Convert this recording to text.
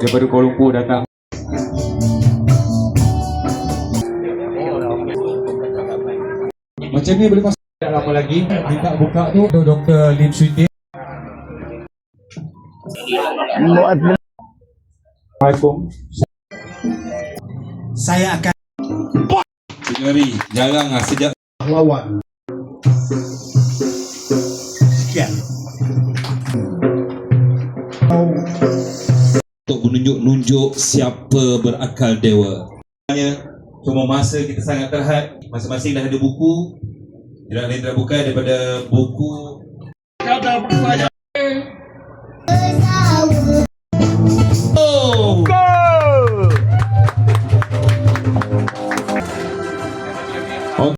Daripada Kuala Lumpur datang. Macam ni boleh masuk. Tak lama lagi minta buka tu Dr. Lim Swee. Assalamualaikum. Saya akan Hari jarang sejak lawan. Sekian. untuk menunjuk-nunjuk siapa berakal dewa. Cuma masa kita sangat terhad, masing-masing dah ada buku. Tidak lain tak bukan daripada buku. Kata saya